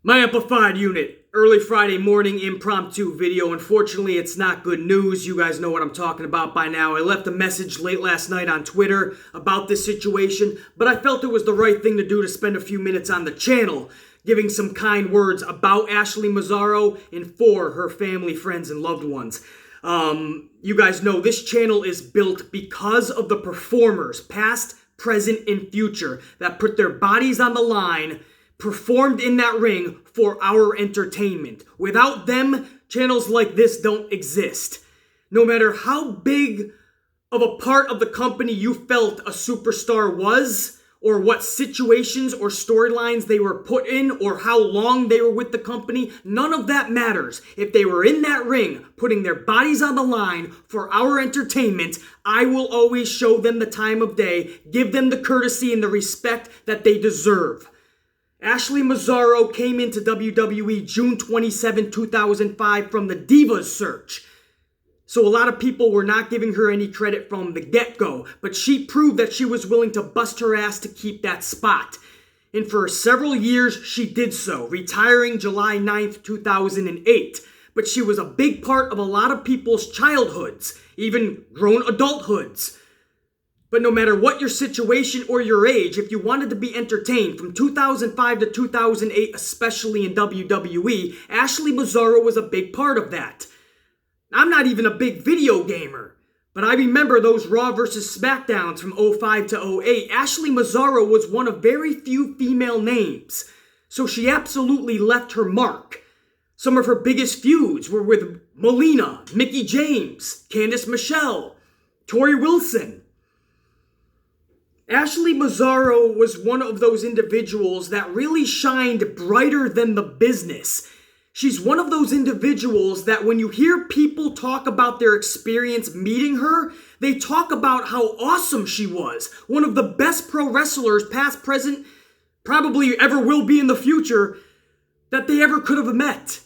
My amplified unit, early Friday morning impromptu video. Unfortunately, it's not good news. You guys know what I'm talking about by now. I left a message late last night on Twitter about this situation, but I felt it was the right thing to do to spend a few minutes on the channel, giving some kind words about Ashley Massaro and for her family, friends, and loved ones. You guys know this channel is built because of the performers, past, present, and future, that put their bodies on the line, performed in that ring for our entertainment. Without them, channels like this don't exist. No matter how big of a part of the company you felt a superstar was, or what situations or storylines they were put in, or how long they were with the company, none of that matters. If they were in that ring, putting their bodies on the line for our entertainment, I will always show them the time of day, give them the courtesy and the respect that they deserve. Ashley Massaro came into WWE June 27, 2005 from the Divas search. So a lot of people were not giving her any credit from the get-go, but she proved that she was willing to bust her ass to keep that spot. And for several years, she did so, retiring July 9th, 2008. But she was a big part of a lot of people's childhoods, even grown adulthoods. But no matter what your situation or your age, if you wanted to be entertained from 2005 to 2008, especially in WWE, Ashley Massaro was a big part of that. I'm not even a big video gamer, but I remember those Raw vs. SmackDowns from 05 to 08. Ashley Massaro was one of very few female names, so she absolutely left her mark. Some of her biggest feuds were with Melina, Mickie James, Candice Michelle, Tori Wilson. Ashley Massaro was one of those individuals that really shined brighter than the business. She's one of those individuals that when you hear people talk about their experience meeting her, they talk about how awesome she was. One of the best pro wrestlers, past, present, probably ever will be in the future, that they ever could have met.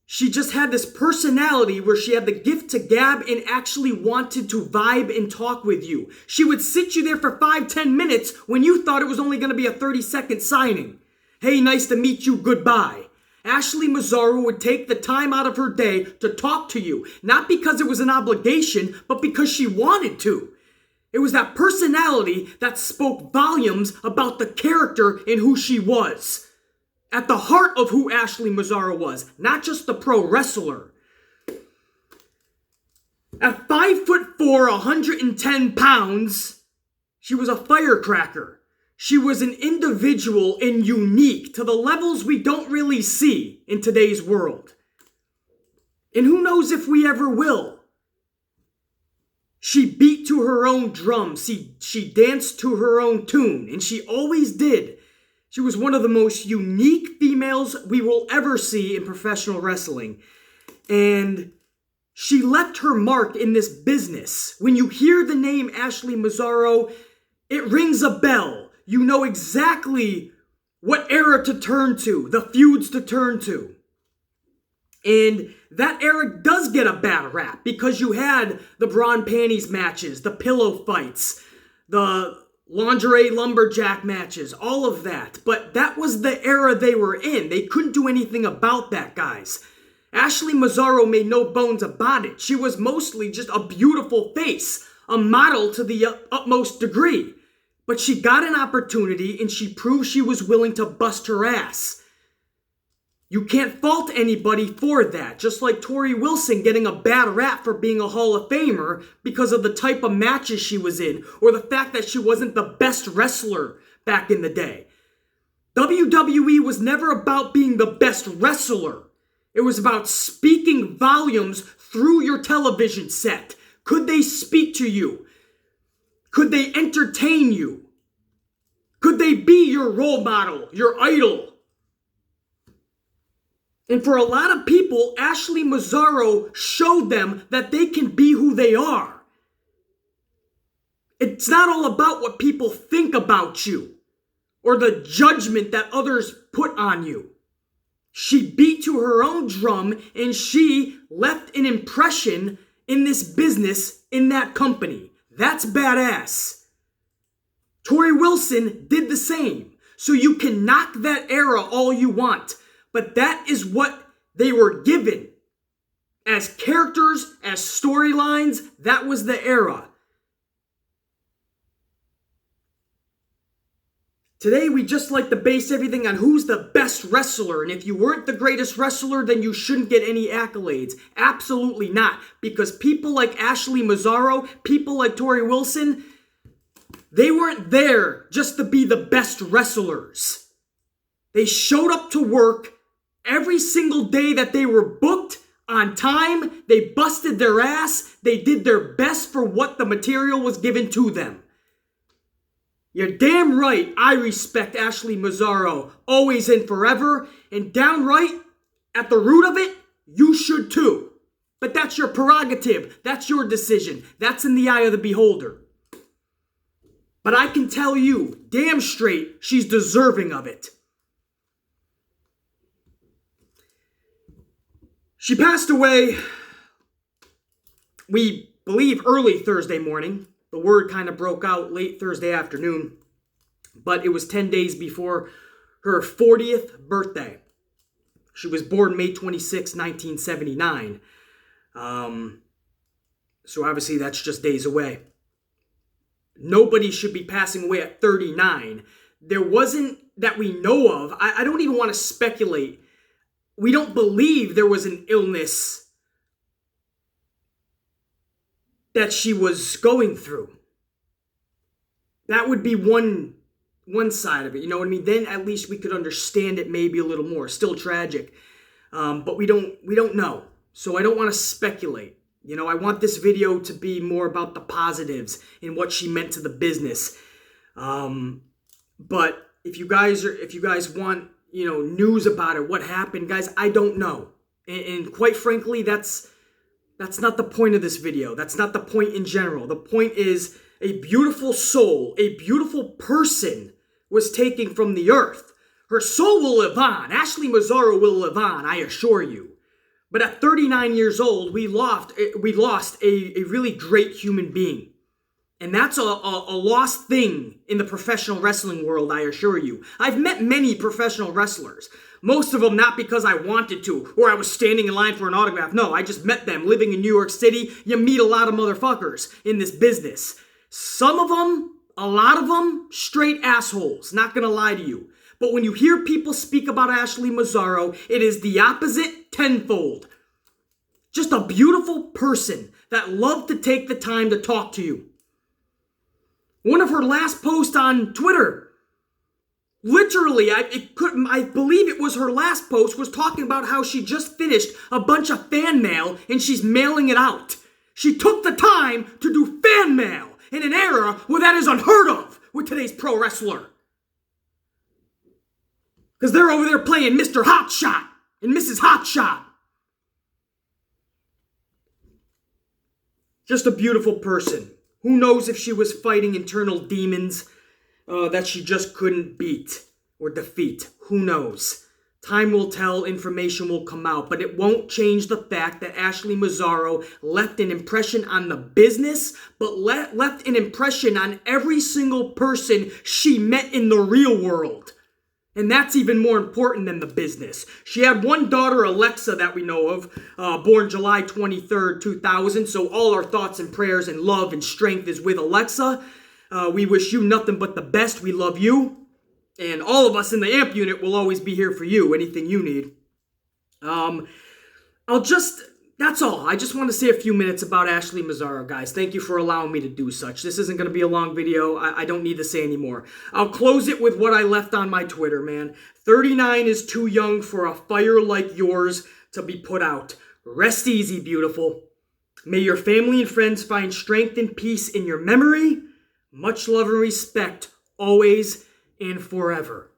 She just had this personality where she had the gift to gab and actually wanted to vibe and talk with you. She would sit you there for 5-10 minutes when you thought it was only going to be a 30-second signing. Hey, nice to meet you, goodbye. Ashley Massaro would take the time out of her day to talk to you, not because it was an obligation, but because she wanted to. It was that personality that spoke volumes about the character and who she was. At the heart of who Ashley Massaro was, not just the pro wrestler. At 5'4", 110 pounds, she was a firecracker. She was an individual and unique to the levels we don't really see in today's world. And who knows if we ever will. She beat to her own drum. She danced to her own tune, and she always did. She was one of the most unique females we will ever see in professional wrestling. And she left her mark in this business. When you hear the name Ashley Massaro, it rings a bell. You know exactly what era to turn to, the feuds to turn to. And that era does get a bad rap because you had the bra and panties matches, the pillow fights, the lingerie lumberjack matches, all of that. But that was the era they were in. They couldn't do anything about that, guys. Ashley Massaro made no bones about it. She was mostly just a beautiful face, a model to the utmost degree. But she got an opportunity and she proved she was willing to bust her ass. You can't fault anybody for that, just like Tori Wilson getting a bad rap for being a Hall of Famer because of the type of matches she was in, or the fact that she wasn't the best wrestler back in the day. WWE was never about being the best wrestler. It was about speaking volumes through your television set. Could they speak to you? Could they entertain you? Could they be your role model, your idol? And for a lot of people, Ashley Massaro showed them that they can be who they are. It's not all about what people think about you or the judgment that others put on you. She beat to her own drum and she left an impression in this business, in that company. That's badass. Tori Wilson did the same. So you can knock that era all you want. but that is what they were given. As characters, as storylines, that was the era. Today, we just like to base everything on who's the best wrestler. And if you weren't the greatest wrestler, then you shouldn't get any accolades. Absolutely not. Because people like Ashley Massaro, people like Tori Wilson, they weren't there just to be the best wrestlers. They showed up to work every single day that they were booked on time. They busted their ass. They did their best for what the material was given to them. You're damn right I respect Ashley Massaro, always and forever, and downright, at the root of it, you should too. But that's your prerogative. That's your decision. That's in the eye of the beholder. But I can tell you, damn straight, she's deserving of it. She passed away, we believe, early Thursday morning. The word kind of broke out late Thursday afternoon, but it was 10 days before her 40th birthday. She was born May 26, 1979. So obviously that's just days away. Nobody should be passing away at 39. There wasn't, that we know of, I don't even want to speculate. We don't believe there was an illness that she was going through. That would be one side of it, you know what I mean? Then at least we could understand it maybe a little more. Still tragic, but we don't know. So I don't want to speculate. You know, I want this video to be more about the positives and what she meant to the business. But if you guys want, you know, news about it, what happened, guys, I don't know. And quite frankly, that's not the point of this video. That's not the point in general. The point is a beautiful soul, a beautiful person was taken from the earth. Her soul will live on. Ashley Massaro will live on, I assure you. But at 39 years old, we lost a really great human being. And that's a lost thing in the professional wrestling world, I assure you. I've met many professional wrestlers. Most of them not because I wanted to, or I was standing in line for an autograph. No, I just met them living in New York City. You meet a lot of motherfuckers in this business. Some of them, a lot of them, straight assholes. Not gonna lie to you. But when you hear people speak about Ashley Massaro, it is the opposite tenfold. Just a beautiful person that loved to take the time to talk to you. One of her last posts on Twitter, literally, I believe it was her last post, was talking about how she just finished a bunch of fan mail and she's mailing it out. She took the time to do fan mail in an era where that is unheard of with today's pro wrestler. Because they're over there playing Mr. Hotshot and Mrs. Hotshot. Just a beautiful person. Who knows if she was fighting internal demons that she just couldn't beat or defeat. Who knows? Time will tell, information will come out, but it won't change the fact that Ashley Massaro left an impression on the business, but left an impression on every single person she met in the real world. And that's even more important than the business. She had one daughter, Alexa, that we know of, born July 23rd, 2000. So all our thoughts and prayers and love and strength is with Alexa. We wish you nothing but the best. We love you. And all of us in the AMP unit will always be here for you, anything you need. That's all. I just want to say a few minutes about Ashley Massaro, guys. Thank you for allowing me to do such. This isn't going to be a long video. I don't need to say any more. I'll close it with what I left on my Twitter, man. 39 is too young for a fire like yours to be put out. Rest easy, beautiful. May your family and friends find strength and peace in your memory. Much love and respect, always and forever.